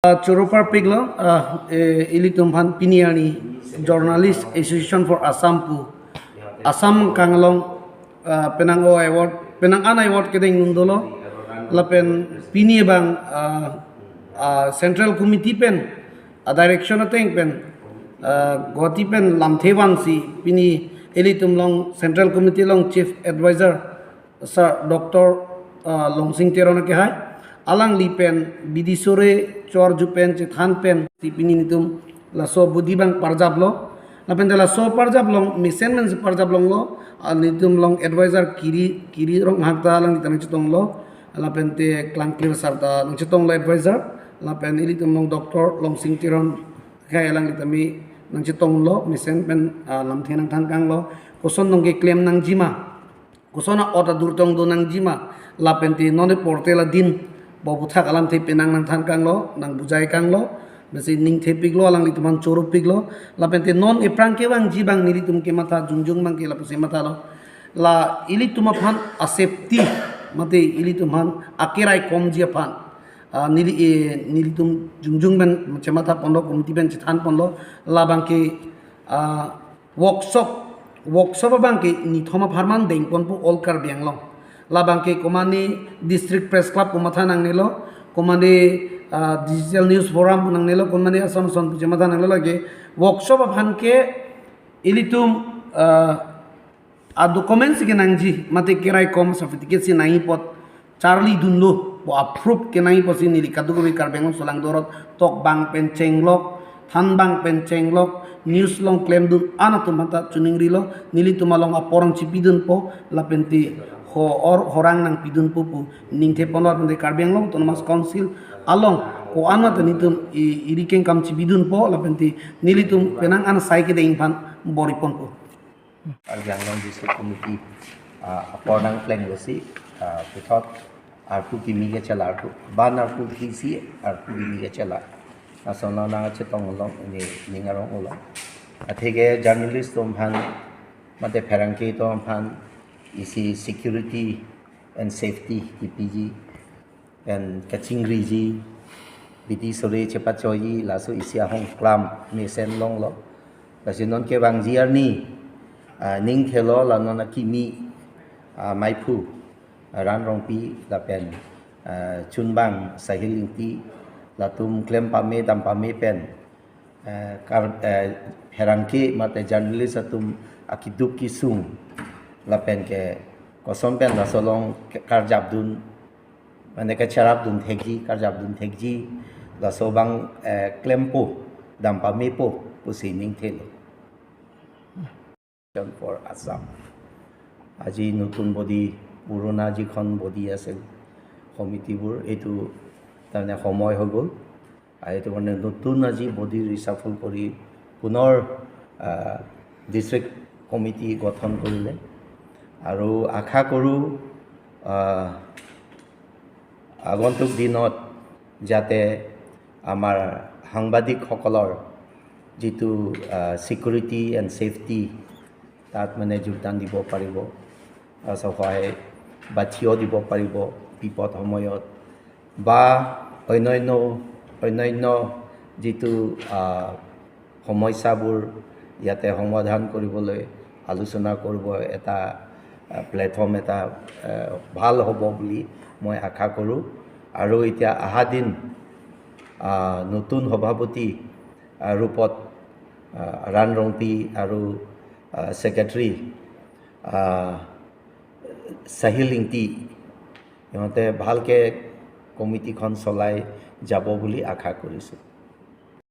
Chorupar Piglo, Ilitumhan Piniani, Journalist Association for Assam Pu, Assam Kanglong, Penango Award, Penangan Award Kedeng Nundolo, Lapen Pini Bang, Central Committee Pen, Direction Ateng Pen, Goti Pen Lamthewang Si, Pini Ilitum Long, Central Committee Long Chief Advisor, Sir Dr. Long Sing Terona Kehai. Alang lipen bidisore chor jupen cethan pen tipini nitum laso budibang parjablo lapen de laso parjablong misen men parjablong lo nitum long advisor kiri rong hakta lang ditang cetong lo lapen te klang clear sarta long cetong lo advisor lapen ilitum long doktor long sing tiron kaya lang ditami nang cetong lo misen pen lam thenang thangkang lo koson nong ke claim nang jima kosona ota durtong do nang jima lapen te none portela din Bobuthak alam te penang nang than kang lo nang bujai kang lo besi ning te piglo alang lituman chorup piglo lapente non eprang ke bang jibang nili tum ke mata jungjung bang ke lapuse mata lo la ili tumaphan asepti mate ili tumhan akirai kom jia phan nili tum jungjung ben chemata ponlo komiti ben chithan ponlo la bang ke workshop bang ke ni thoma pharman deng pon pu olkar bianglong Labangke komani district press club kumatha nang nilo komani digital news forum nang nilo komani asam son pujamatha nang nilo lagi workshop aphanke ilitum documents ke nangji mate kirai kom certificate si nai pot Charlie dunlo bo approve ke nai posi nili kadugo bi karbeng solang dorot tok bang pen chenglok than bang pen chenglok news long claim dun anatum mata chuning rilo nili tumalong aporang chipidun po lapenti orang nang pidun pupu ningte ponor pende karbeng long autonomous council along ko anat nitum iriken kam chibidun po lapenti nilitum penang an saike de infan boripon po Arjang long district committee aporang pleng losi puthot arpu kimi ge chala arpu ban arpu kisi arpu kimi ge chala asona na chetong long ni ningarong ulo athege journalist tom han mate pherangke tom han isi security and safety PPG and kachingri ji biti sore chepa choyi laso isi ahong klam mesen long lo lasinon ke bang jiar ni ning thelo la nona kimi maipu ran rongpi la pen chunbang sahilingti latum klem pame dam pame pen kar herangke mate journalist atum akiduk kisung lapen ke kosom pen la solong karjab dun mane ka charab dun thegi karjab dun thegi la sobang klempo dampa mepo pusining thelo for Assam আজি নতুন body পুৰণা যিখন body আছিল কমিটিবোৰ এইটো তাৰমানে সময় হৈ গ'ল আৰু এইটো মানে নতুন আজি বডি ৰিচাফল কৰি পুনৰ ডিষ্ট্ৰিক্ট কমিটি গঠন কৰিলে আৰু আশা কৰোঁ আগন্তুক দিনত যাতে আমাৰ সাংবাদিকসকলৰ যিটো সিকিউৰিটি এণ্ড সেফটি তাত মানে যোগদান দিব পাৰিব সহায় বা থিয় দিব পাৰিব বিপদ সময়ত বা অন্যান্য যিটো সমস্যাবোৰ ইয়াতে সমাধান কৰিবলৈ আলোচনা কৰিব এটা প্লেটফৰ্ম এটা ভাল হ'ব বুলি মই আশা কৰোঁ আৰু এতিয়া আহা দিন নতুন সভাপতি ৰূপত ৰান ৰংপি আৰু সেক্ৰেটাৰী সাহিলিংটি ইহঁতে ভালকৈ কমিটিখন চলাই যাব বুলি আশা কৰিছোঁ